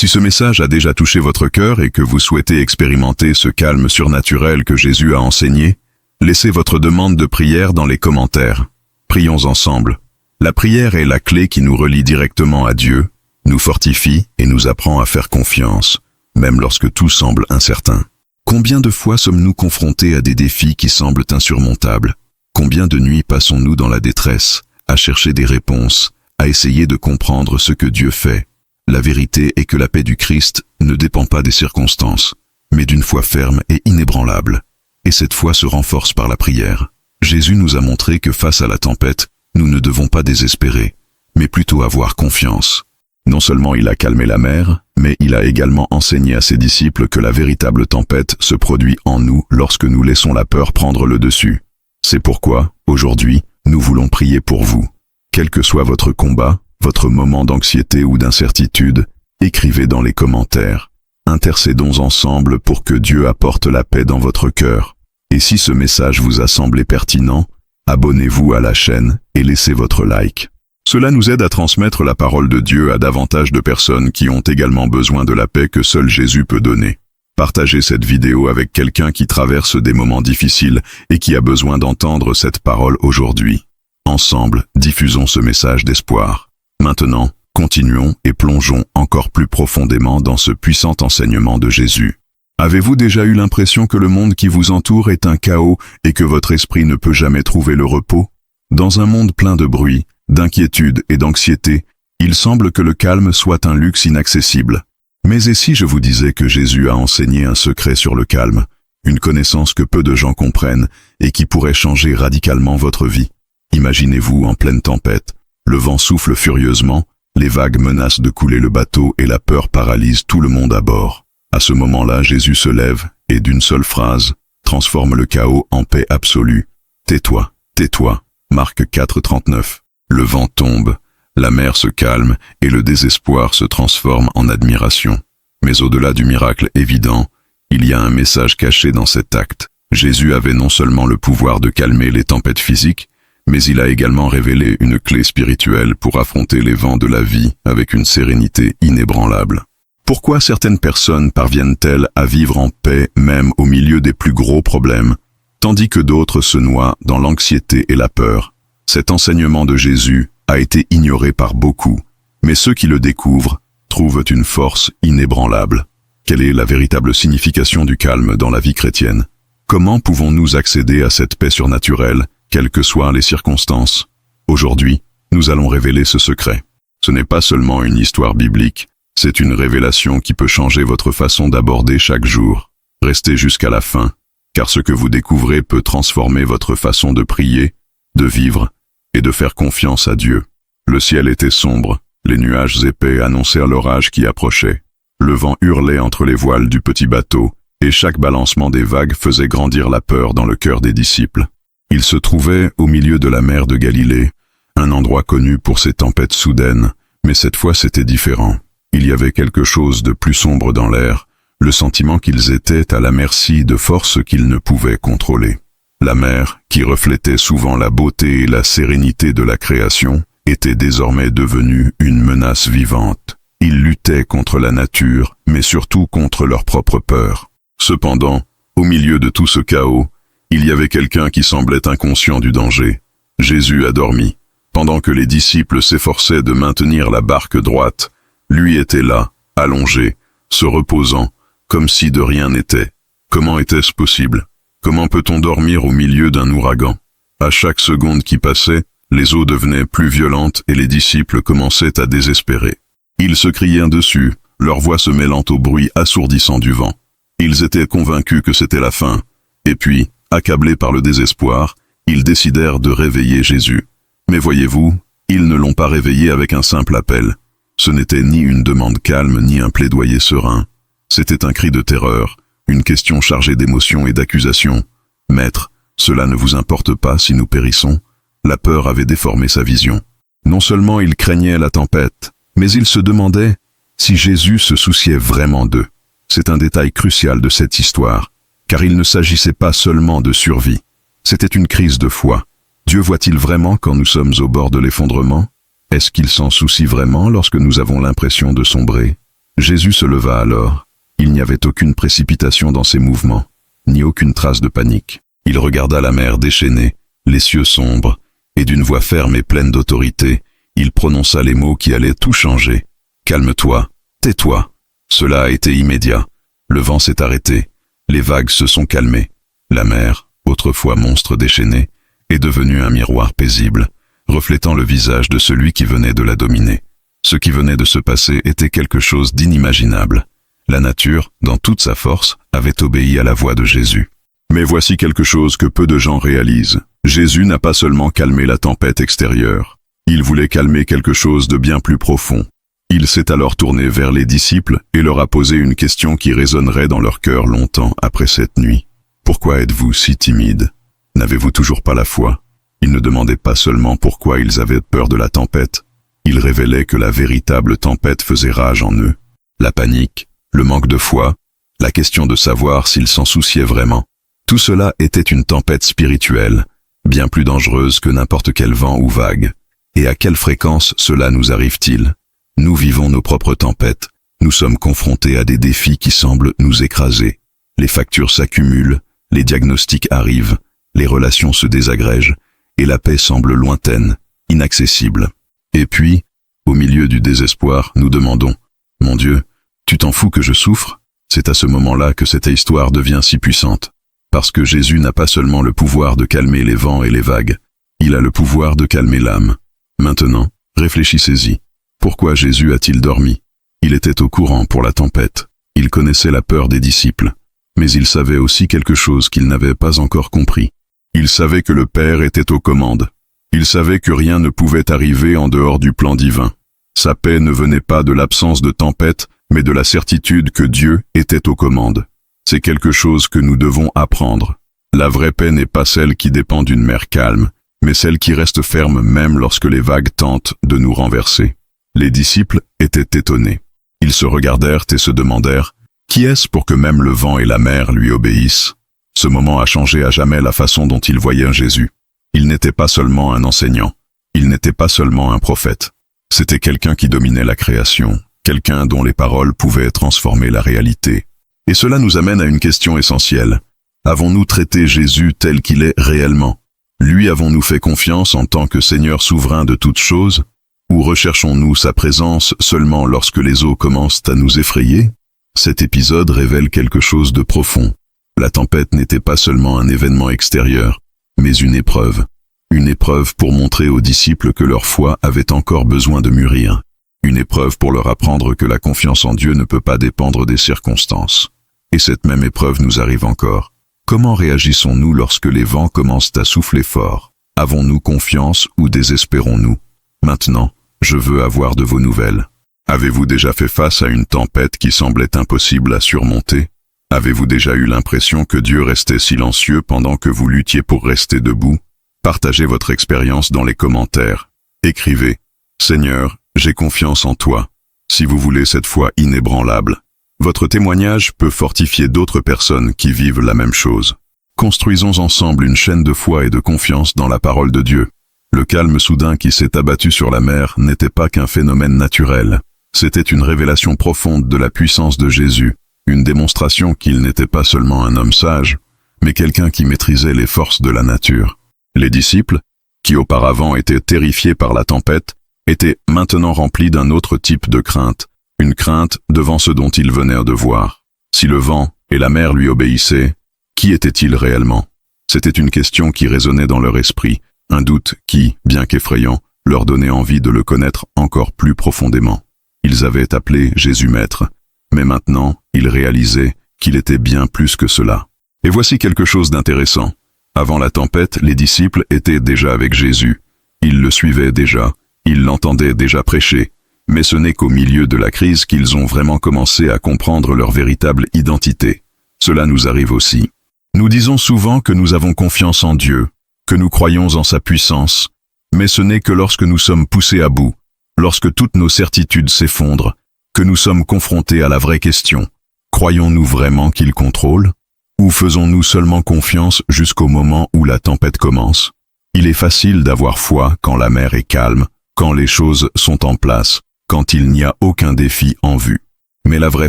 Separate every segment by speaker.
Speaker 1: Si ce message a déjà touché votre cœur et que vous souhaitez expérimenter ce calme surnaturel que Jésus a enseigné, laissez votre demande de prière dans les commentaires. Prions ensemble. La prière est la clé qui nous relie directement à Dieu, nous fortifie et nous apprend à faire confiance, même lorsque tout semble incertain. Combien de fois sommes-nous confrontés à des défis qui semblent insurmontables? Combien de nuits passons-nous dans la détresse, à chercher des réponses, à essayer de comprendre ce que Dieu fait? La vérité est que la paix du Christ ne dépend pas des circonstances, mais d'une foi ferme et inébranlable. Et cette foi se renforce par la prière. Jésus nous a montré que face à la tempête, nous ne devons pas désespérer, mais plutôt avoir confiance. Non seulement il a calmé la mer, mais il a également enseigné à ses disciples que la véritable tempête se produit en nous lorsque nous laissons la peur prendre le dessus. C'est pourquoi, aujourd'hui, nous voulons prier pour vous. Quel que soit votre combat, votre moment d'anxiété ou d'incertitude, écrivez dans les commentaires. Intercédons ensemble pour que Dieu apporte la paix dans votre cœur. Et si ce message vous a semblé pertinent, abonnez-vous à la chaîne et laissez votre like. Cela nous aide à transmettre la parole de Dieu à davantage de personnes qui ont également besoin de la paix que seul Jésus peut donner. Partagez cette vidéo avec quelqu'un qui traverse des moments difficiles et qui a besoin d'entendre cette parole aujourd'hui. Ensemble, diffusons ce message d'espoir. Maintenant, continuons et plongeons encore plus profondément dans ce puissant enseignement de Jésus. Avez-vous déjà eu l'impression que le monde qui vous entoure est un chaos et que votre esprit ne peut jamais trouver le repos? Dans un monde plein de bruit, d'inquiétude et d'anxiété, il semble que le calme soit un luxe inaccessible. Mais et si je vous disais que Jésus a enseigné un secret sur le calme, une connaissance que peu de gens comprennent et qui pourrait changer radicalement votre vie? Imaginez-vous en pleine tempête, le vent souffle furieusement, les vagues menacent de couler le bateau et la peur paralyse tout le monde à bord. À ce moment-là, Jésus se lève et d'une seule phrase, transforme le chaos en paix absolue. Tais-toi, tais-toi. Marc 4,39. Le vent tombe, la mer se calme et le désespoir se transforme en admiration. Mais au-delà du miracle évident, il y a un message caché dans cet acte. Jésus avait non seulement le pouvoir de calmer les tempêtes physiques, mais il a également révélé une clé spirituelle pour affronter les vents de la vie avec une sérénité inébranlable. Pourquoi certaines personnes parviennent-elles à vivre en paix même au milieu des plus gros problèmes, tandis que d'autres se noient dans l'anxiété et la peur? Cet enseignement de Jésus a été ignoré par beaucoup, mais ceux qui le découvrent trouvent une force inébranlable. Quelle est la véritable signification du calme dans la vie chrétienne? Comment pouvons-nous accéder à cette paix surnaturelle, quelles que soient les circonstances? Aujourd'hui, nous allons révéler ce secret. Ce n'est pas seulement une histoire biblique, c'est une révélation qui peut changer votre façon d'aborder chaque jour. Restez jusqu'à la fin, car ce que vous découvrez peut transformer votre façon de prier, de vivre et de faire confiance à Dieu. Le ciel était sombre, les nuages épais annonçaient l'orage qui approchait. Le vent hurlait entre les voiles du petit bateau, et chaque balancement des vagues faisait grandir la peur dans le cœur des disciples. Ils se trouvaient au milieu de la mer de Galilée, un endroit connu pour ses tempêtes soudaines, mais cette fois c'était différent. Il y avait quelque chose de plus sombre dans l'air, le sentiment qu'ils étaient à la merci de forces qu'ils ne pouvaient contrôler. La mer, qui reflétait souvent la beauté et la sérénité de la création, était désormais devenue une menace vivante. Ils luttaient contre la nature, mais surtout contre leur propre peur. Cependant, au milieu de tout ce chaos, il y avait quelqu'un qui semblait inconscient du danger. Jésus a dormi. Pendant que les disciples s'efforçaient de maintenir la barque droite, lui était là, allongé, se reposant, comme si de rien n'était. Comment était-ce possible? Comment peut-on dormir au milieu d'un ouragan? À chaque seconde qui passait, les eaux devenaient plus violentes et les disciples commençaient à désespérer. Ils se criaient dessus, leur voix se mêlant au bruit assourdissant du vent. Ils étaient convaincus que c'était la fin. Et puis, accablés par le désespoir, ils décidèrent de réveiller Jésus. Mais voyez-vous, ils ne l'ont pas réveillé avec un simple appel. Ce n'était ni une demande calme ni un plaidoyer serein. C'était un cri de terreur, une question chargée d'émotions et d'accusations. « Maître, cela ne vous importe pas si nous périssons ?» La peur avait déformé sa vision. Non seulement il craignait la tempête, mais il se demandait si Jésus se souciait vraiment d'eux. C'est un détail crucial de cette histoire, car il ne s'agissait pas seulement de survie. C'était une crise de foi. Dieu voit-il vraiment quand nous sommes au bord de l'effondrement? Est-ce qu'il s'en soucie vraiment lorsque nous avons l'impression de sombrer? Jésus se leva alors. Il n'y avait aucune précipitation dans ses mouvements, ni aucune trace de panique. Il regarda la mer déchaînée, les cieux sombres, et d'une voix ferme et pleine d'autorité, il prononça les mots qui allaient tout changer. « Calme-toi, tais-toi » Cela a été immédiat. Le vent s'est arrêté, les vagues se sont calmées. La mer, autrefois monstre déchaîné, est devenue un miroir paisible, reflétant le visage de celui qui venait de la dominer. Ce qui venait de se passer était quelque chose d'inimaginable. La nature, dans toute sa force, avait obéi à la voix de Jésus. Mais voici quelque chose que peu de gens réalisent. Jésus n'a pas seulement calmé la tempête extérieure. Il voulait calmer quelque chose de bien plus profond. Il s'est alors tourné vers les disciples et leur a posé une question qui résonnerait dans leur cœur longtemps après cette nuit. Pourquoi êtes-vous si timides? N'avez-vous toujours pas la foi? Il ne demandait pas seulement pourquoi ils avaient peur de la tempête. Il révélait que la véritable tempête faisait rage en eux. La panique, le manque de foi, la question de savoir s'ils s'en souciaient vraiment. Tout cela était une tempête spirituelle, bien plus dangereuse que n'importe quel vent ou vague. Et à quelle fréquence cela nous arrive-t-il? Nous vivons nos propres tempêtes. Nous sommes confrontés à des défis qui semblent nous écraser. Les factures s'accumulent, les diagnostics arrivent, les relations se désagrègent, et la paix semble lointaine, inaccessible. Et puis, au milieu du désespoir, nous demandons « Mon Dieu, tu t'en fous que je souffre ?» C'est à ce moment-là que cette histoire devient si puissante. Parce que Jésus n'a pas seulement le pouvoir de calmer les vents et les vagues, il a le pouvoir de calmer l'âme. Maintenant, réfléchissez-y. Pourquoi Jésus a-t-il dormi? Il était au courant pour la tempête. Il connaissait la peur des disciples. Mais il savait aussi quelque chose qu'il n'avait pas encore compris. Il savait que le Père était aux commandes. Il savait que rien ne pouvait arriver en dehors du plan divin. Sa paix ne venait pas de l'absence de tempête, mais de la certitude que Dieu était aux commandes. C'est quelque chose que nous devons apprendre. La vraie paix n'est pas celle qui dépend d'une mer calme, mais celle qui reste ferme même lorsque les vagues tentent de nous renverser. Les disciples étaient étonnés. Ils se regardèrent et se demandèrent « Qui est-ce pour que même le vent et la mer lui obéissent ?» Ce moment a changé à jamais la façon dont ils voyaient Jésus. Il n'était pas seulement un enseignant, il n'était pas seulement un prophète. C'était quelqu'un qui dominait la création, quelqu'un dont les paroles pouvaient transformer la réalité. Et cela nous amène à une question essentielle. Avons-nous traité Jésus tel qu'il est réellement? Lui avons-nous fait confiance en tant que Seigneur souverain de toutes choses? Ou recherchons-nous sa présence seulement lorsque les eaux commencent à nous effrayer? Cet épisode révèle quelque chose de profond. La tempête n'était pas seulement un événement extérieur, mais une épreuve. Une épreuve pour montrer aux disciples que leur foi avait encore besoin de mûrir. Une épreuve pour leur apprendre que la confiance en Dieu ne peut pas dépendre des circonstances. Et cette même épreuve nous arrive encore. Comment réagissons-nous lorsque les vents commencent à souffler fort? Avons-nous confiance ou désespérons-nous? Maintenant, je veux avoir de vos nouvelles. Avez-vous déjà fait face à une tempête qui semblait impossible à surmonter? Avez-vous déjà eu l'impression que Dieu restait silencieux pendant que vous luttiez pour rester debout? Partagez votre expérience dans les commentaires. Écrivez « Seigneur, j'ai confiance en toi ». Si vous voulez cette foi inébranlable, votre témoignage peut fortifier d'autres personnes qui vivent la même chose. Construisons ensemble une chaîne de foi et de confiance dans la parole de Dieu. Le calme soudain qui s'est abattu sur la mer n'était pas qu'un phénomène naturel. C'était une révélation profonde de la puissance de Jésus, une démonstration qu'il n'était pas seulement un homme sage, mais quelqu'un qui maîtrisait les forces de la nature. Les disciples, qui auparavant étaient terrifiés par la tempête, étaient maintenant remplis d'un autre type de crainte, une crainte devant ce dont ils venaient de voir. Si le vent et la mer lui obéissaient, qui était-il réellement? C'était une question qui résonnait dans leur esprit, un doute qui, bien qu'effrayant, leur donnait envie de le connaître encore plus profondément. Ils avaient appelé Jésus Maître, mais maintenant, ils réalisaient qu'il était bien plus que cela. Et voici quelque chose d'intéressant. Avant la tempête, les disciples étaient déjà avec Jésus. Ils le suivaient déjà, ils l'entendaient déjà prêcher. Mais ce n'est qu'au milieu de la crise qu'ils ont vraiment commencé à comprendre leur véritable identité. Cela nous arrive aussi. Nous disons souvent que nous avons confiance en Dieu, que nous croyons en sa puissance, mais ce n'est que lorsque nous sommes poussés à bout, lorsque toutes nos certitudes s'effondrent, que nous sommes confrontés à la vraie question. Croyons-nous vraiment qu'il contrôle? Ou faisons-nous seulement confiance jusqu'au moment où la tempête commence? Il est facile d'avoir foi quand la mer est calme, quand les choses sont en place, quand il n'y a aucun défi en vue. Mais la vraie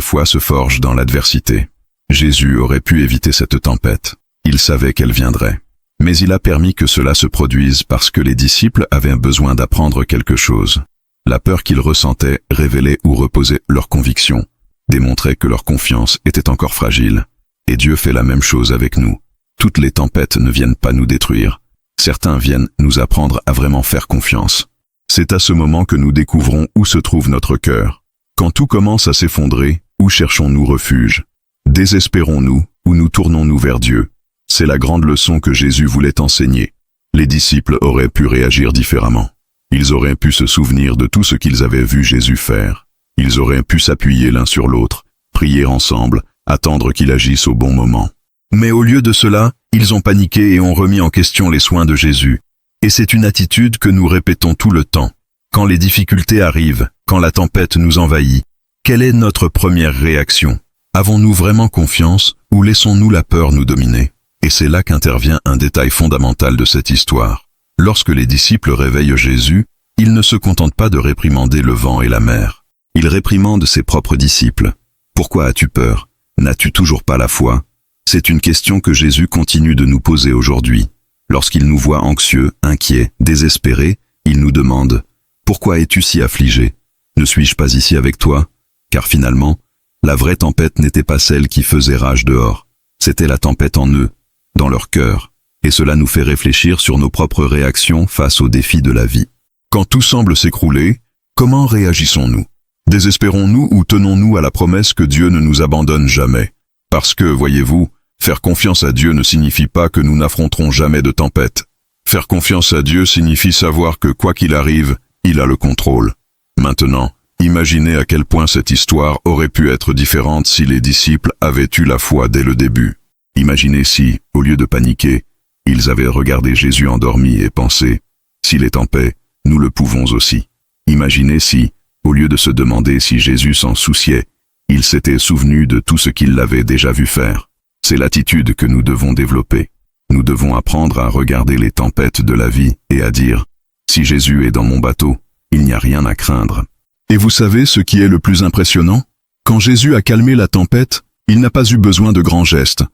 Speaker 1: foi se forge dans l'adversité. Jésus aurait pu éviter cette tempête. Il savait qu'elle viendrait. Mais il a permis que cela se produise parce que les disciples avaient besoin d'apprendre quelque chose. La peur qu'ils ressentaient révélait où reposait leur conviction, démontrait que leur confiance était encore fragile. Et Dieu fait la même chose avec nous. Toutes les tempêtes ne viennent pas nous détruire. Certains viennent nous apprendre à vraiment faire confiance. C'est à ce moment que nous découvrons où se trouve notre cœur. Quand tout commence à s'effondrer, où cherchons-nous refuge? Désespérons-nous ou nous tournons-nous vers Dieu? C'est la grande leçon que Jésus voulait enseigner. Les disciples auraient pu réagir différemment. Ils auraient pu se souvenir de tout ce qu'ils avaient vu Jésus faire. Ils auraient pu s'appuyer l'un sur l'autre, prier ensemble, attendre qu'il agisse au bon moment. Mais au lieu de cela, ils ont paniqué et ont remis en question les soins de Jésus. Et c'est une attitude que nous répétons tout le temps. Quand les difficultés arrivent, quand la tempête nous envahit, quelle est notre première réaction? Avons-nous vraiment confiance ou laissons-nous la peur nous dominer? Et c'est là qu'intervient un détail fondamental de cette histoire. Lorsque les disciples réveillent Jésus, ils ne se contentent pas de réprimander le vent et la mer. Ils réprimandent ses propres disciples. Pourquoi as-tu peur? N'as-tu toujours pas la foi? C'est une question que Jésus continue de nous poser aujourd'hui. Lorsqu'il nous voit anxieux, inquiets, désespérés, il nous demande « Pourquoi es-tu si affligé? Ne suis-je pas ici avec toi ?» Car finalement, la vraie tempête n'était pas celle qui faisait rage dehors. C'était la tempête en eux, dans leur cœur. Et cela nous fait réfléchir sur nos propres réactions face aux défis de la vie. Quand tout semble s'écrouler, comment réagissons-nous? Désespérons-nous ou tenons-nous à la promesse que Dieu ne nous abandonne jamais? Parce que, voyez-vous, faire confiance à Dieu ne signifie pas que nous n'affronterons jamais de tempête. Faire confiance à Dieu signifie savoir que quoi qu'il arrive, il a le contrôle. Maintenant, imaginez à quel point cette histoire aurait pu être différente si les disciples avaient eu la foi dès le début. Imaginez si, au lieu de paniquer, ils avaient regardé Jésus endormi et pensé « S'il est en paix, nous le pouvons aussi ». Imaginez si, au lieu de se demander si Jésus s'en souciait, ils s'étaient souvenus de tout ce qu'il l'avait déjà vu faire. C'est l'attitude que nous devons développer. Nous devons apprendre à regarder les tempêtes de la vie et à dire « Si Jésus est dans mon bateau, il n'y a rien à craindre ». Et vous savez ce qui est le plus impressionnant? Quand Jésus a calmé la tempête, il n'a pas eu besoin de grands gestes.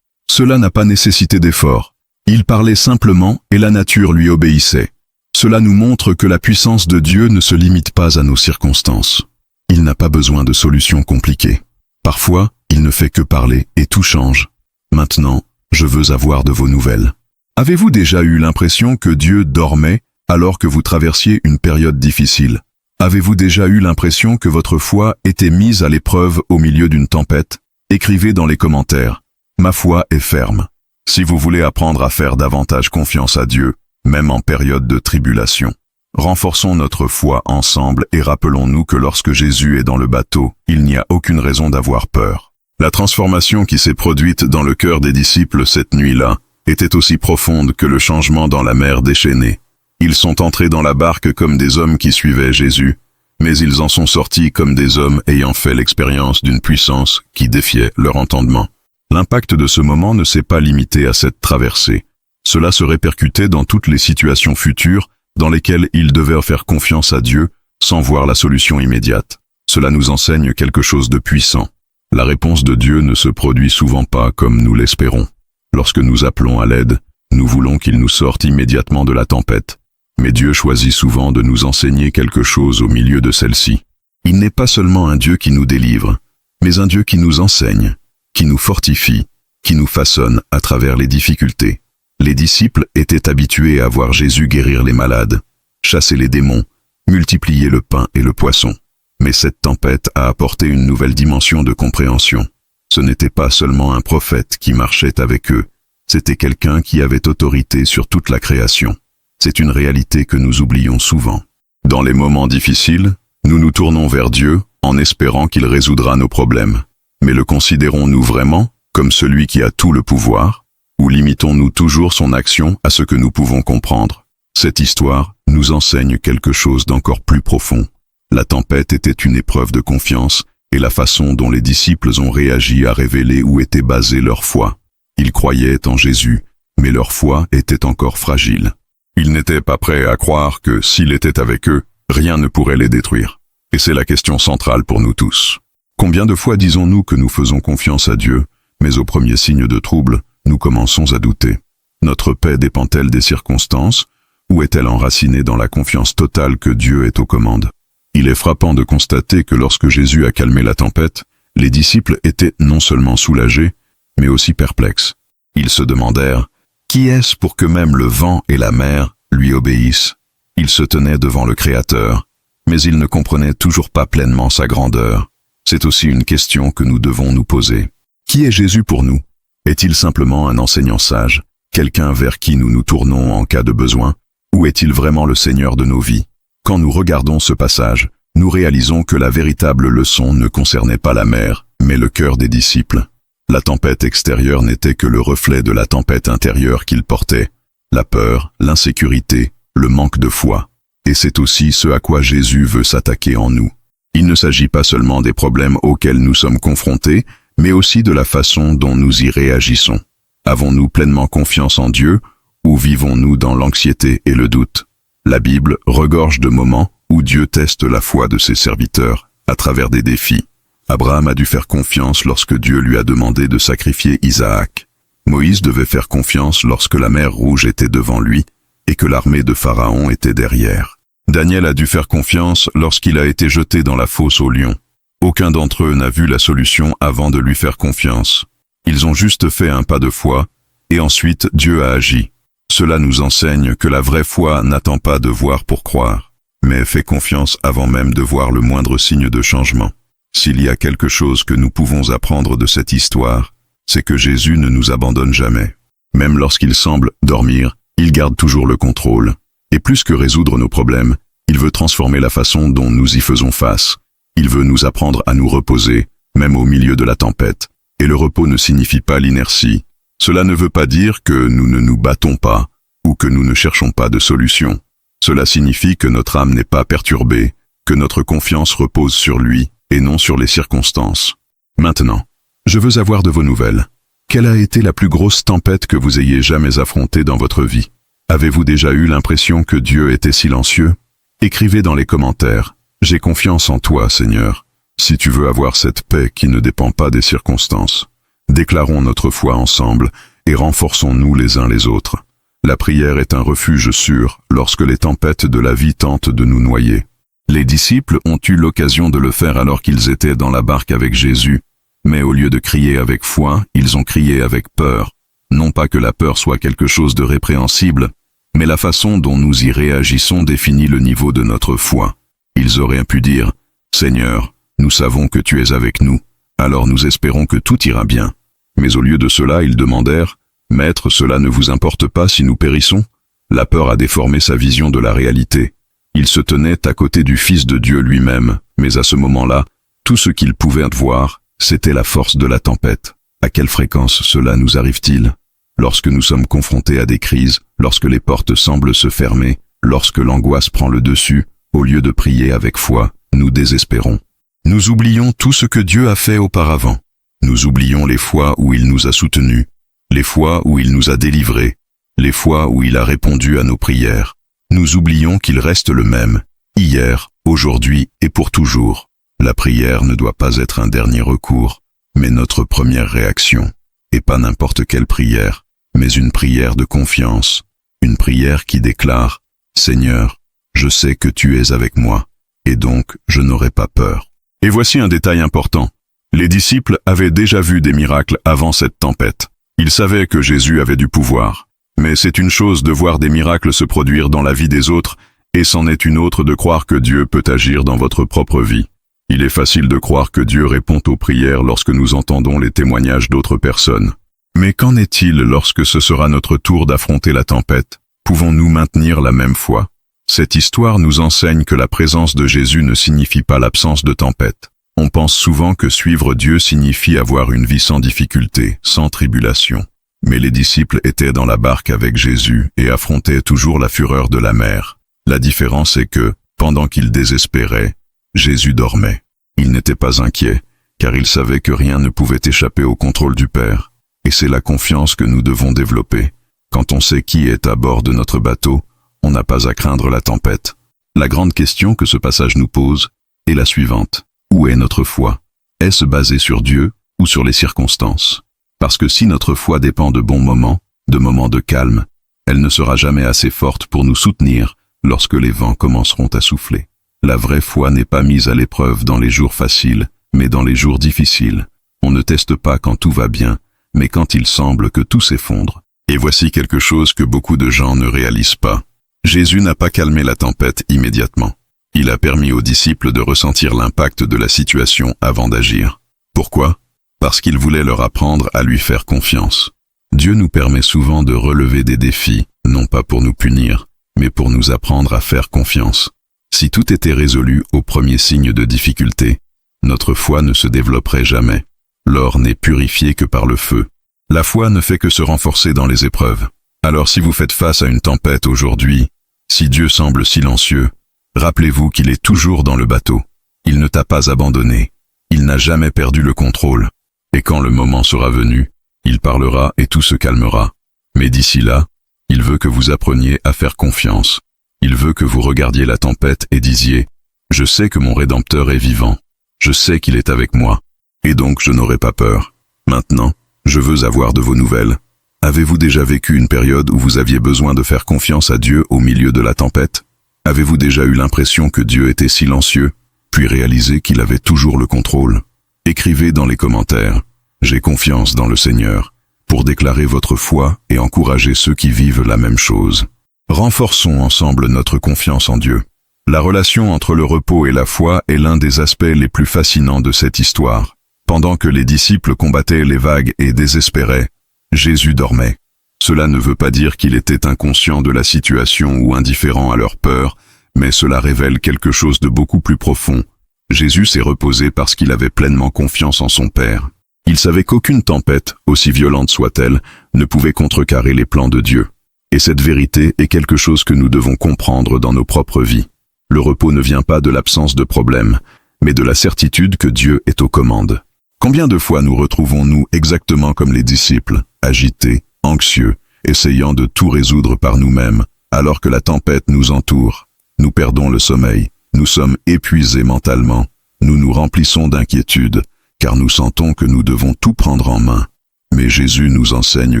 Speaker 1: Cela n'a pas nécessité d'efforts. Il parlait simplement et la nature lui obéissait. Cela nous montre que la puissance de Dieu ne se limite pas à nos circonstances. Il n'a pas besoin de solutions compliquées. Parfois, il ne fait que parler et tout change. Maintenant, je veux avoir de vos nouvelles. Avez-vous déjà eu l'impression que Dieu dormait alors que vous traversiez une période difficile? Avez-vous déjà eu l'impression que votre foi était mise à l'épreuve au milieu d'une tempête? Écrivez dans les commentaires. Ma foi est ferme. Si vous voulez apprendre à faire davantage confiance à Dieu, même en période de tribulation, renforçons notre foi ensemble et rappelons-nous que lorsque Jésus est dans le bateau, il n'y a aucune raison d'avoir peur. La transformation qui s'est produite dans le cœur des disciples cette nuit-là était aussi profonde que le changement dans la mer déchaînée. Ils sont entrés dans la barque comme des hommes qui suivaient Jésus, mais ils en sont sortis comme des hommes ayant fait l'expérience d'une puissance qui défiait leur entendement. L'impact de ce moment ne s'est pas limité à cette traversée. Cela se répercutait dans toutes les situations futures dans lesquelles ils devaient faire confiance à Dieu sans voir la solution immédiate. Cela nous enseigne quelque chose de puissant. La réponse de Dieu ne se produit souvent pas comme nous l'espérons. Lorsque nous appelons à l'aide, nous voulons qu'il nous sorte immédiatement de la tempête. Mais Dieu choisit souvent de nous enseigner quelque chose au milieu de celle-ci. Il n'est pas seulement un Dieu qui nous délivre, mais un Dieu qui nous enseigne, qui nous fortifie, qui nous façonne à travers les difficultés. Les disciples étaient habitués à voir Jésus guérir les malades, chasser les démons, multiplier le pain et le poisson. Mais cette tempête a apporté une nouvelle dimension de compréhension. Ce n'était pas seulement un prophète qui marchait avec eux, c'était quelqu'un qui avait autorité sur toute la création. C'est une réalité que nous oublions souvent. Dans les moments difficiles, nous nous tournons vers Dieu en espérant qu'il résoudra nos problèmes. Mais le considérons-nous vraiment comme celui qui a tout le pouvoir? Ou limitons-nous toujours son action à ce que nous pouvons comprendre? Cette histoire nous enseigne quelque chose d'encore plus profond. La tempête était une épreuve de confiance et la façon dont les disciples ont réagi a révélé où était basée leur foi. Ils croyaient en Jésus, mais leur foi était encore fragile. Ils n'étaient pas prêts à croire que s'il était avec eux, rien ne pourrait les détruire. Et c'est la question centrale pour nous tous. Combien de fois disons-nous que nous faisons confiance à Dieu, mais au premier signe de trouble, nous commençons à douter. Notre paix dépend-elle des circonstances, ou est-elle enracinée dans la confiance totale que Dieu est aux commandes? Il est frappant de constater que lorsque Jésus a calmé la tempête, les disciples étaient non seulement soulagés, mais aussi perplexes. Ils se demandèrent « Qui est-ce pour que même le vent et la mer lui obéissent ?» Ils se tenaient devant le Créateur, mais ils ne comprenaient toujours pas pleinement sa grandeur. C'est aussi une question que nous devons nous poser. Qui est Jésus pour nous? Est-il simplement un enseignant sage, quelqu'un vers qui nous nous tournons en cas de besoin, ou est-il vraiment le Seigneur de nos vies? Quand nous regardons ce passage, nous réalisons que la véritable leçon ne concernait pas la mer, mais le cœur des disciples. La tempête extérieure n'était que le reflet de la tempête intérieure qu'ils portaient. La peur, l'insécurité, le manque de foi. Et c'est aussi ce à quoi Jésus veut s'attaquer en nous. Il ne s'agit pas seulement des problèmes auxquels nous sommes confrontés, mais aussi de la façon dont nous y réagissons. Avons-nous pleinement confiance en Dieu, ou vivons-nous dans l'anxiété et le doute? La Bible regorge de moments où Dieu teste la foi de ses serviteurs, à travers des défis. Abraham a dû faire confiance lorsque Dieu lui a demandé de sacrifier Isaac. Moïse devait faire confiance lorsque la mer Rouge était devant lui et que l'armée de Pharaon était derrière. Daniel a dû faire confiance lorsqu'il a été jeté dans la fosse aux lions. Aucun d'entre eux n'a vu la solution avant de lui faire confiance. Ils ont juste fait un pas de foi, et ensuite Dieu a agi. Cela nous enseigne que la vraie foi n'attend pas de voir pour croire, mais fait confiance avant même de voir le moindre signe de changement. S'il y a quelque chose que nous pouvons apprendre de cette histoire, c'est que Jésus ne nous abandonne jamais. Même lorsqu'il semble dormir, il garde toujours le contrôle. Et plus que résoudre nos problèmes, il veut transformer la façon dont nous y faisons face. Il veut nous apprendre à nous reposer, même au milieu de la tempête. Et le repos ne signifie pas l'inertie. Cela ne veut pas dire que nous ne nous battons pas, ou que nous ne cherchons pas de solution. Cela signifie que notre âme n'est pas perturbée, que notre confiance repose sur lui, et non sur les circonstances. Maintenant, je veux avoir de vos nouvelles. Quelle a été la plus grosse tempête que vous ayez jamais affrontée dans votre vie? Avez-vous déjà eu l'impression que Dieu était silencieux? Écrivez dans les commentaires. J'ai confiance en toi, Seigneur. Si tu veux avoir cette paix qui ne dépend pas des circonstances, déclarons notre foi ensemble et renforçons-nous les uns les autres. La prière est un refuge sûr lorsque les tempêtes de la vie tentent de nous noyer. Les disciples ont eu l'occasion de le faire alors qu'ils étaient dans la barque avec Jésus, mais au lieu de crier avec foi, ils ont crié avec peur. Non pas que la peur soit quelque chose de répréhensible, mais la façon dont nous y réagissons définit le niveau de notre foi. Ils auraient pu dire « Seigneur, nous savons que tu es avec nous, alors nous espérons que tout ira bien. » Mais au lieu de cela, ils demandèrent « Maître, cela ne vous importe pas si nous périssons ?» La peur a déformé sa vision de la réalité. Il se tenait à côté du Fils de Dieu lui-même, mais à ce moment-là, tout ce qu'il pouvait voir, c'était la force de la tempête. À quelle fréquence cela nous arrive-t-il? Lorsque nous sommes confrontés à des crises, lorsque les portes semblent se fermer, lorsque l'angoisse prend le dessus, au lieu de prier avec foi, nous désespérons. Nous oublions tout ce que Dieu a fait auparavant. Nous oublions les fois où il nous a soutenus, les fois où il nous a délivrés, les fois où il a répondu à nos prières. Nous oublions qu'il reste le même, hier, aujourd'hui et pour toujours. La prière ne doit pas être un dernier recours, mais notre première réaction. Et pas n'importe quelle prière, mais une prière de confiance, une prière qui déclare « Seigneur, je sais que tu es avec moi, et donc je n'aurai pas peur. » Et voici un détail important. Les disciples avaient déjà vu des miracles avant cette tempête. Ils savaient que Jésus avait du pouvoir. Mais c'est une chose de voir des miracles se produire dans la vie des autres, et c'en est une autre de croire que Dieu peut agir dans votre propre vie. Il est facile de croire que Dieu répond aux prières lorsque nous entendons les témoignages d'autres personnes. Mais qu'en est-il lorsque ce sera notre tour d'affronter la tempête? Pouvons-nous maintenir la même foi? Cette histoire nous enseigne que la présence de Jésus ne signifie pas l'absence de tempête. On pense souvent que suivre Dieu signifie avoir une vie sans difficulté, sans tribulation. Mais les disciples étaient dans la barque avec Jésus et affrontaient toujours la fureur de la mer. La différence est que, pendant qu'ils désespéraient, Jésus dormait. Il n'était pas inquiet, car il savait que rien ne pouvait échapper au contrôle du Père. Et c'est la confiance que nous devons développer. Quand on sait qui est à bord de notre bateau, on n'a pas à craindre la tempête. La grande question que ce passage nous pose est la suivante. Où est notre foi? Est-ce basé sur Dieu ou sur les circonstances? Parce que si notre foi dépend de bons moments de calme, elle ne sera jamais assez forte pour nous soutenir lorsque les vents commenceront à souffler. La vraie foi n'est pas mise à l'épreuve dans les jours faciles, mais dans les jours difficiles. On ne teste pas quand tout va bien, mais quand il semble que tout s'effondre. Et voici quelque chose que beaucoup de gens ne réalisent pas. Jésus n'a pas calmé la tempête immédiatement. Il a permis aux disciples de ressentir l'impact de la situation avant d'agir. Pourquoi? Parce qu'il voulait leur apprendre à lui faire confiance. Dieu nous permet souvent de relever des défis, non pas pour nous punir, mais pour nous apprendre à faire confiance. Si tout était résolu au premier signe de difficulté, notre foi ne se développerait jamais. L'or n'est purifié que par le feu. La foi ne fait que se renforcer dans les épreuves. Alors si vous faites face à une tempête aujourd'hui, si Dieu semble silencieux, rappelez-vous qu'il est toujours dans le bateau. Il ne t'a pas abandonné. Il n'a jamais perdu le contrôle. Et quand le moment sera venu, il parlera et tout se calmera. Mais d'ici là, il veut que vous appreniez à faire confiance. Il veut que vous regardiez la tempête et disiez « Je sais que mon Rédempteur est vivant. Je sais qu'il est avec moi. Et donc je n'aurai pas peur. Maintenant, je veux avoir de vos nouvelles. » Avez-vous déjà vécu une période où vous aviez besoin de faire confiance à Dieu au milieu de la tempête? Avez-vous déjà eu l'impression que Dieu était silencieux, puis réalisé qu'il avait toujours le contrôle? Écrivez dans les commentaires « J'ai confiance dans le Seigneur » pour déclarer votre foi et encourager ceux qui vivent la même chose. Renforçons ensemble notre confiance en Dieu. La relation entre le repos et la foi est l'un des aspects les plus fascinants de cette histoire. Pendant que les disciples combattaient les vagues et désespéraient, Jésus dormait. Cela ne veut pas dire qu'il était inconscient de la situation ou indifférent à leur peur, mais cela révèle quelque chose de beaucoup plus profond. Jésus s'est reposé parce qu'il avait pleinement confiance en son Père. Il savait qu'aucune tempête, aussi violente soit-elle, ne pouvait contrecarrer les plans de Dieu. Et cette vérité est quelque chose que nous devons comprendre dans nos propres vies. Le repos ne vient pas de l'absence de problèmes, mais de la certitude que Dieu est aux commandes. Combien de fois nous retrouvons-nous exactement comme les disciples, agités, anxieux, essayant de tout résoudre par nous-mêmes, alors que la tempête nous entoure? Nous perdons le sommeil, nous sommes épuisés mentalement, nous nous remplissons d'inquiétude, car nous sentons que nous devons tout prendre en main. Mais Jésus nous enseigne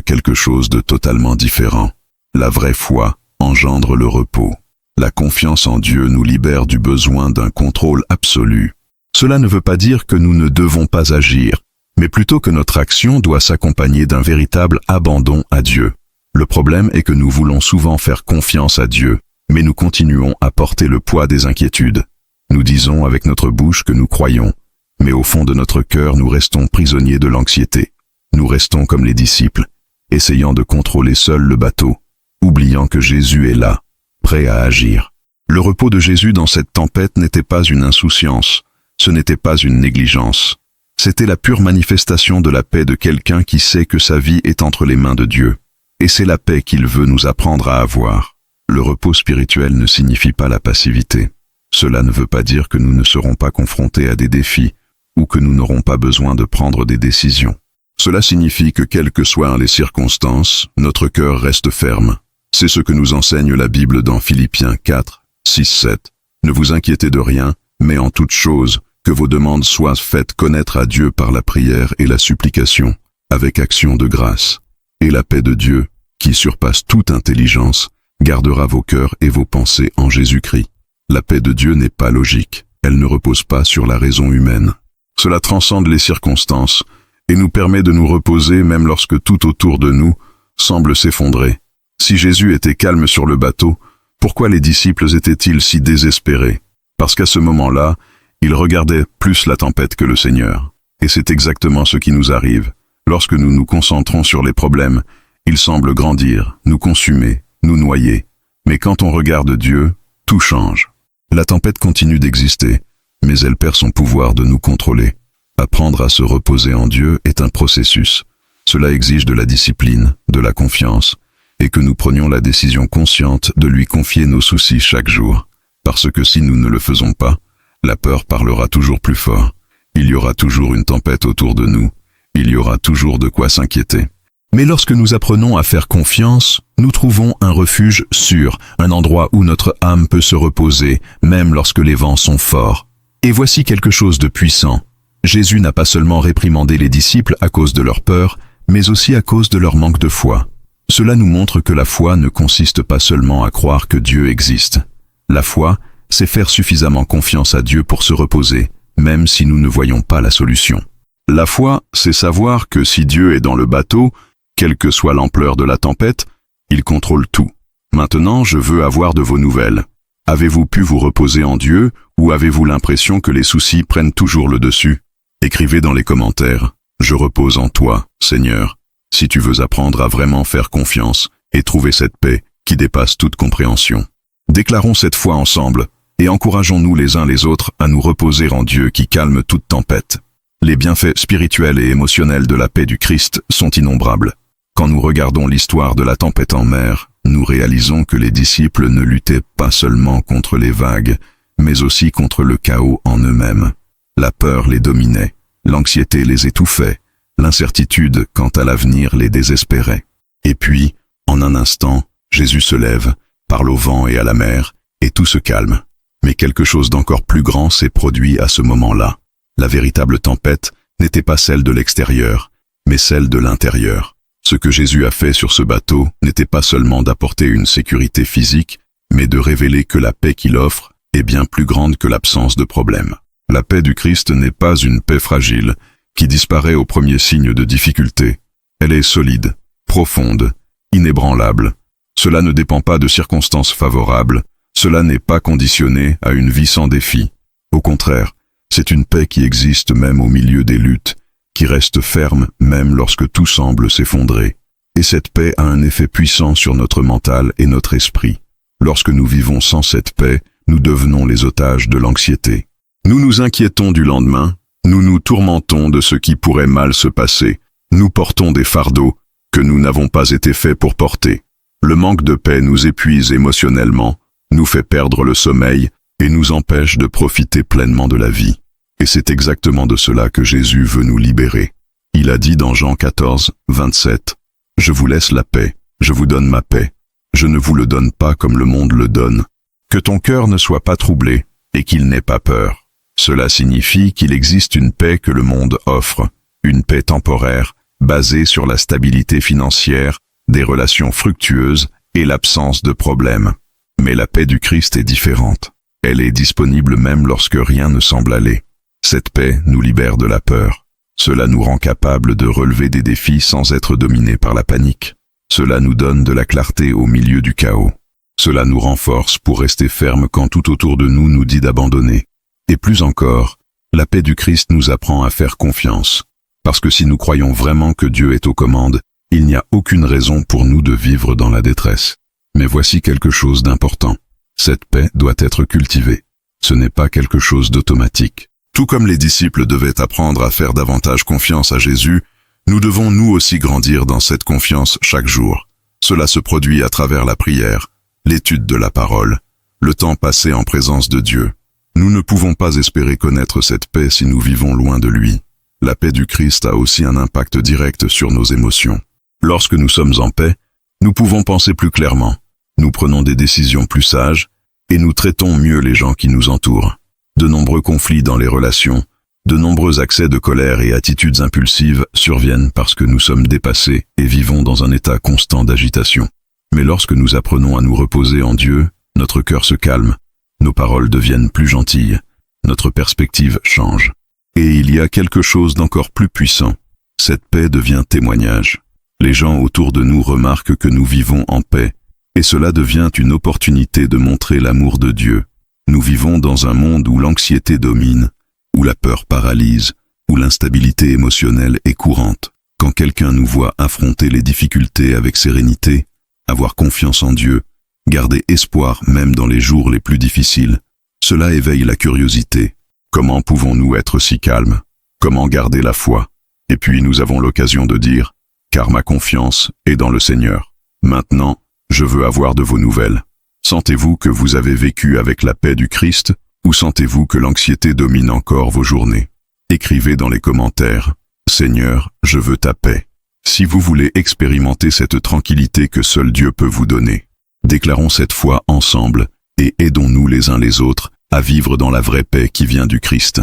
Speaker 1: quelque chose de totalement différent. La vraie foi engendre le repos. La confiance en Dieu nous libère du besoin d'un contrôle absolu. Cela ne veut pas dire que nous ne devons pas agir, mais plutôt que notre action doit s'accompagner d'un véritable abandon à Dieu. Le problème est que nous voulons souvent faire confiance à Dieu, mais nous continuons à porter le poids des inquiétudes. Nous disons avec notre bouche que nous croyons, mais au fond de notre cœur nous restons prisonniers de l'anxiété. Nous restons comme les disciples, essayant de contrôler seuls le bateau, oubliant que Jésus est là, prêt à agir. Le repos de Jésus dans cette tempête n'était pas une insouciance, ce n'était pas une négligence. C'était la pure manifestation de la paix de quelqu'un qui sait que sa vie est entre les mains de Dieu. Et c'est la paix qu'il veut nous apprendre à avoir. Le repos spirituel ne signifie pas la passivité. Cela ne veut pas dire que nous ne serons pas confrontés à des défis ou que nous n'aurons pas besoin de prendre des décisions. Cela signifie que quelles que soient les circonstances, notre cœur reste ferme. C'est ce que nous enseigne la Bible dans Philippiens 4, 6, 7. Ne vous inquiétez de rien, mais en toute chose, que vos demandes soient faites connaître à Dieu par la prière et la supplication, avec action de grâce. Et la paix de Dieu, qui surpasse toute intelligence, gardera vos cœurs et vos pensées en Jésus-Christ. La paix de Dieu n'est pas logique, elle ne repose pas sur la raison humaine. Cela transcende les circonstances et nous permet de nous reposer même lorsque tout autour de nous semble s'effondrer. Si Jésus était calme sur le bateau, pourquoi les disciples étaient-ils si désespérés? Parce qu'à ce moment-là, ils regardaient plus la tempête que le Seigneur. Et c'est exactement ce qui nous arrive. Lorsque nous nous concentrons sur les problèmes, ils semblent grandir, nous consumer, nous noyer. Mais quand on regarde Dieu, tout change. La tempête continue d'exister, mais elle perd son pouvoir de nous contrôler. Apprendre à se reposer en Dieu est un processus. Cela exige de la discipline, de la confiance, et que nous prenions la décision consciente de lui confier nos soucis chaque jour. Parce que si nous ne le faisons pas, la peur parlera toujours plus fort. Il y aura toujours une tempête autour de nous. Il y aura toujours de quoi s'inquiéter. Mais lorsque nous apprenons à faire confiance, nous trouvons un refuge sûr, un endroit où notre âme peut se reposer, même lorsque les vents sont forts. Et voici quelque chose de puissant. Jésus n'a pas seulement réprimandé les disciples à cause de leur peur, mais aussi à cause de leur manque de foi. Cela nous montre que la foi ne consiste pas seulement à croire que Dieu existe. La foi, c'est faire suffisamment confiance à Dieu pour se reposer, même si nous ne voyons pas la solution. La foi, c'est savoir que si Dieu est dans le bateau, quelle que soit l'ampleur de la tempête, il contrôle tout. Maintenant, je veux avoir de vos nouvelles. Avez-vous pu vous reposer en Dieu, ou avez-vous l'impression que les soucis prennent toujours le dessus? Écrivez dans les commentaires. Je repose en toi, Seigneur, si tu veux apprendre à vraiment faire confiance et trouver cette paix qui dépasse toute compréhension. Déclarons cette foi ensemble et encourageons-nous les uns les autres à nous reposer en Dieu qui calme toute tempête. Les bienfaits spirituels et émotionnels de la paix du Christ sont innombrables. Quand nous regardons l'histoire de la tempête en mer, nous réalisons que les disciples ne luttaient pas seulement contre les vagues, mais aussi contre le chaos en eux-mêmes. La peur les dominait, l'anxiété les étouffait, l'incertitude quant à l'avenir les désespérait. Et puis, en un instant, Jésus se lève, parle au vent et à la mer, et tout se calme. Mais quelque chose d'encore plus grand s'est produit à ce moment-là. La véritable tempête n'était pas celle de l'extérieur, mais celle de l'intérieur. Ce que Jésus a fait sur ce bateau n'était pas seulement d'apporter une sécurité physique, mais de révéler que la paix qu'il offre est bien plus grande que l'absence de problème. La paix du Christ n'est pas une paix fragile, qui disparaît au premier signe de difficulté. Elle est solide, profonde, inébranlable. Cela ne dépend pas de circonstances favorables, cela n'est pas conditionné à une vie sans défi. Au contraire, c'est une paix qui existe même au milieu des luttes, qui reste ferme même lorsque tout semble s'effondrer. Et cette paix a un effet puissant sur notre mental et notre esprit. Lorsque nous vivons sans cette paix, nous devenons les otages de l'anxiété. Nous nous inquiétons du lendemain, nous nous tourmentons de ce qui pourrait mal se passer, nous portons des fardeaux que nous n'avons pas été faits pour porter. Le manque de paix nous épuise émotionnellement, nous fait perdre le sommeil et nous empêche de profiter pleinement de la vie. Et c'est exactement de cela que Jésus veut nous libérer. Il a dit dans Jean 14, 27, « Je vous laisse la paix, je vous donne ma paix. Je ne vous le donne pas comme le monde le donne. Que ton cœur ne soit pas troublé et qu'il n'ait pas peur. » Cela signifie qu'il existe une paix que le monde offre, une paix temporaire, basée sur la stabilité financière, des relations fructueuses et l'absence de problèmes. Mais la paix du Christ est différente. Elle est disponible même lorsque rien ne semble aller. Cette paix nous libère de la peur. Cela nous rend capables de relever des défis sans être dominés par la panique. Cela nous donne de la clarté au milieu du chaos. Cela nous renforce pour rester ferme quand tout autour de nous nous dit d'abandonner. Et plus encore, la paix du Christ nous apprend à faire confiance. Parce que si nous croyons vraiment que Dieu est aux commandes, il n'y a aucune raison pour nous de vivre dans la détresse. Mais voici quelque chose d'important. Cette paix doit être cultivée. Ce n'est pas quelque chose d'automatique. Tout comme les disciples devaient apprendre à faire davantage confiance à Jésus, nous devons nous aussi grandir dans cette confiance chaque jour. Cela se produit à travers la prière, l'étude de la parole, le temps passé en présence de Dieu. Nous ne pouvons pas espérer connaître cette paix si nous vivons loin de lui. La paix du Christ a aussi un impact direct sur nos émotions. Lorsque nous sommes en paix, nous pouvons penser plus clairement, nous prenons des décisions plus sages et nous traitons mieux les gens qui nous entourent. De nombreux conflits dans les relations, de nombreux accès de colère et attitudes impulsives surviennent parce que nous sommes dépassés et vivons dans un état constant d'agitation. Mais lorsque nous apprenons à nous reposer en Dieu, notre cœur se calme, nos paroles deviennent plus gentilles, notre perspective change. Et il y a quelque chose d'encore plus puissant. Cette paix devient témoignage. Les gens autour de nous remarquent que nous vivons en paix, et cela devient une opportunité de montrer l'amour de Dieu. Nous vivons dans un monde où l'anxiété domine, où la peur paralyse, où l'instabilité émotionnelle est courante. Quand quelqu'un nous voit affronter les difficultés avec sérénité, avoir confiance en Dieu, garder espoir même dans les jours les plus difficiles, cela éveille la curiosité. Comment pouvons-nous être si calmes? Comment garder la foi? Et puis nous avons l'occasion de dire, car ma confiance est dans le Seigneur. Maintenant, je veux avoir de vos nouvelles. Sentez-vous que vous avez vécu avec la paix du Christ, ou sentez-vous que l'anxiété domine encore vos journées? Écrivez dans les commentaires, Seigneur, je veux ta paix. Si vous voulez expérimenter cette tranquillité que seul Dieu peut vous donner, déclarons cette foi ensemble et aidons-nous les uns les autres à vivre dans la vraie paix qui vient du Christ.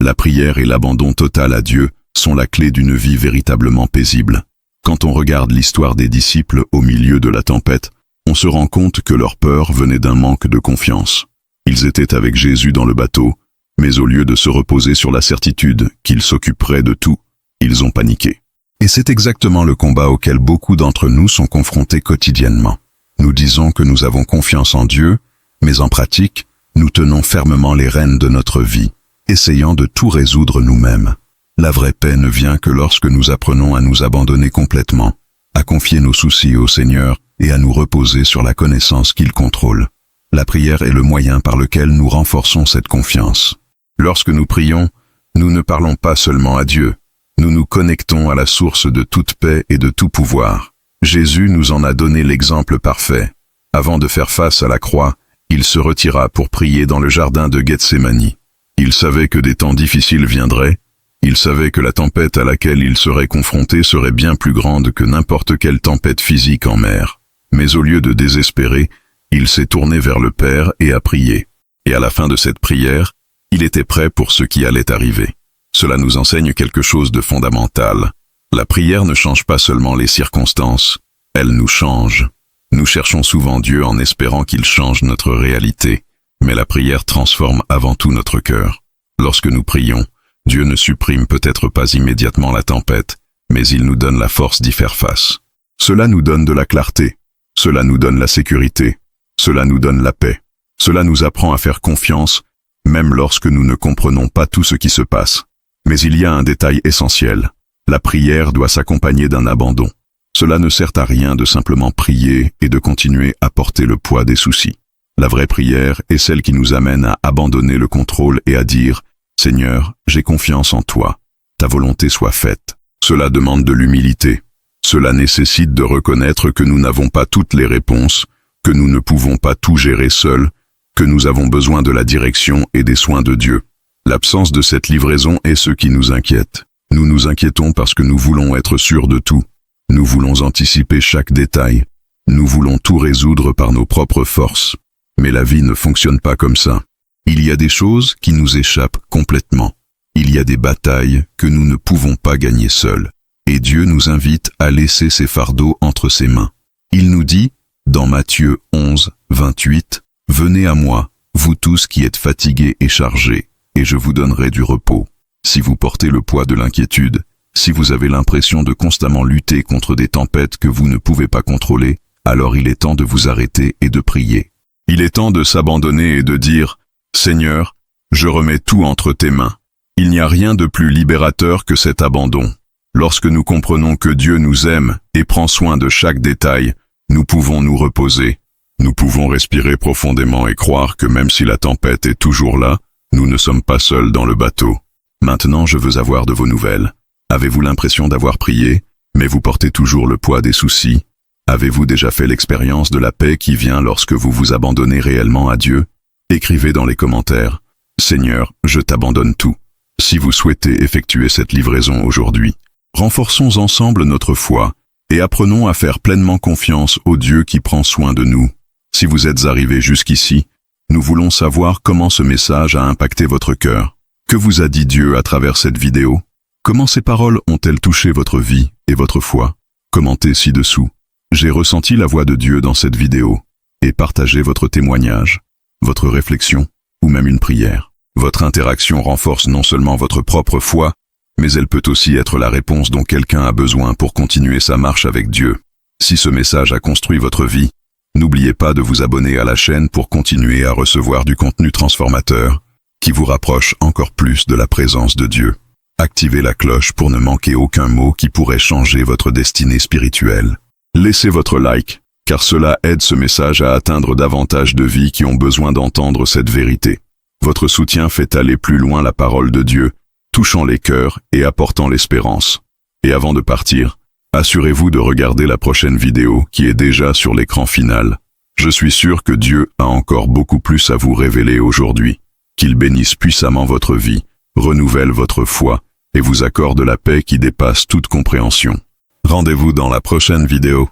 Speaker 1: La prière et l'abandon total à Dieu sont la clé d'une vie véritablement paisible. Quand on regarde l'histoire des disciples au milieu de la tempête, on se rend compte que leur peur venait d'un manque de confiance. Ils étaient avec Jésus dans le bateau, mais au lieu de se reposer sur la certitude qu'il s'occuperait de tout, ils ont paniqué. Et c'est exactement le combat auquel beaucoup d'entre nous sont confrontés quotidiennement. Nous disons que nous avons confiance en Dieu, mais en pratique, nous tenons fermement les rênes de notre vie, essayant de tout résoudre nous-mêmes. La vraie paix ne vient que lorsque nous apprenons à nous abandonner complètement, à confier nos soucis au Seigneur et à nous reposer sur la connaissance qu'il contrôle. La prière est le moyen par lequel nous renforçons cette confiance. Lorsque nous prions, nous ne parlons pas seulement à Dieu, nous nous connectons à la source de toute paix et de tout pouvoir. Jésus nous en a donné l'exemple parfait. Avant de faire face à la croix, il se retira pour prier dans le jardin de Gethsémani. Il savait que des temps difficiles viendraient, il savait que la tempête à laquelle il serait confronté serait bien plus grande que n'importe quelle tempête physique en mer. Mais au lieu de désespérer, il s'est tourné vers le Père et a prié. Et à la fin de cette prière, il était prêt pour ce qui allait arriver. Cela nous enseigne quelque chose de fondamental. La prière ne change pas seulement les circonstances, elle nous change. Nous cherchons souvent Dieu en espérant qu'il change notre réalité, mais la prière transforme avant tout notre cœur. Lorsque nous prions, Dieu ne supprime peut-être pas immédiatement la tempête, mais il nous donne la force d'y faire face. Cela nous donne de la clarté, cela nous donne la sécurité, cela nous donne la paix. Cela nous apprend à faire confiance, même lorsque nous ne comprenons pas tout ce qui se passe. Mais il y a un détail essentiel. La prière doit s'accompagner d'un abandon. Cela ne sert à rien de simplement prier et de continuer à porter le poids des soucis. La vraie prière est celle qui nous amène à abandonner le contrôle et à dire « Seigneur, j'ai confiance en toi. Ta volonté soit faite. » Cela demande de l'humilité. Cela nécessite de reconnaître que nous n'avons pas toutes les réponses, que nous ne pouvons pas tout gérer seuls, que nous avons besoin de la direction et des soins de Dieu. L'absence de cette livraison est ce qui nous inquiète. Nous nous inquiétons parce que nous voulons être sûrs de tout. Nous voulons anticiper chaque détail. Nous voulons tout résoudre par nos propres forces. Mais la vie ne fonctionne pas comme ça. Il y a des choses qui nous échappent complètement. Il y a des batailles que nous ne pouvons pas gagner seuls. Et Dieu nous invite à laisser ces fardeaux entre ses mains. Il nous dit, dans Matthieu 11, 28, « Venez à moi, vous tous qui êtes fatigués et chargés, et je vous donnerai du repos. Si vous portez le poids de l'inquiétude, si vous avez l'impression de constamment lutter contre des tempêtes que vous ne pouvez pas contrôler, alors il est temps de vous arrêter et de prier. Il est temps de s'abandonner et de dire « Seigneur, je remets tout entre tes mains. » Il n'y a rien de plus libérateur que cet abandon. Lorsque nous comprenons que Dieu nous aime et prend soin de chaque détail, nous pouvons nous reposer. Nous pouvons respirer profondément et croire que même si la tempête est toujours là, nous ne sommes pas seuls dans le bateau. Maintenant, je veux avoir de vos nouvelles. Avez-vous l'impression d'avoir prié, mais vous portez toujours le poids des soucis? Avez-vous déjà fait l'expérience de la paix qui vient lorsque vous vous abandonnez réellement à Dieu? Écrivez dans les commentaires « Seigneur, je t'abandonne tout ». Si vous souhaitez effectuer cette livraison aujourd'hui, renforçons ensemble notre foi et apprenons à faire pleinement confiance au Dieu qui prend soin de nous. Si vous êtes arrivé jusqu'ici, nous voulons savoir comment ce message a impacté votre cœur. Que vous a dit Dieu à travers cette vidéo? Comment ces paroles ont-elles touché votre vie et votre foi? Commentez ci-dessous. J'ai ressenti la voix de Dieu dans cette vidéo. Et partagez votre témoignage, votre réflexion ou même une prière. Votre interaction renforce non seulement votre propre foi, mais elle peut aussi être la réponse dont quelqu'un a besoin pour continuer sa marche avec Dieu. Si ce message a construit votre vie, n'oubliez pas de vous abonner à la chaîne pour continuer à recevoir du contenu transformateur qui vous rapproche encore plus de la présence de Dieu. Activez la cloche pour ne manquer aucun mot qui pourrait changer votre destinée spirituelle. Laissez votre like, car cela aide ce message à atteindre davantage de vies qui ont besoin d'entendre cette vérité. Votre soutien fait aller plus loin la parole de Dieu, touchant les cœurs et apportant l'espérance. Et avant de partir, assurez-vous de regarder la prochaine vidéo qui est déjà sur l'écran final. Je suis sûr que Dieu a encore beaucoup plus à vous révéler aujourd'hui. Qu'il bénisse puissamment votre vie, renouvelle votre foi et vous accorde la paix qui dépasse toute compréhension. Rendez-vous dans la prochaine vidéo.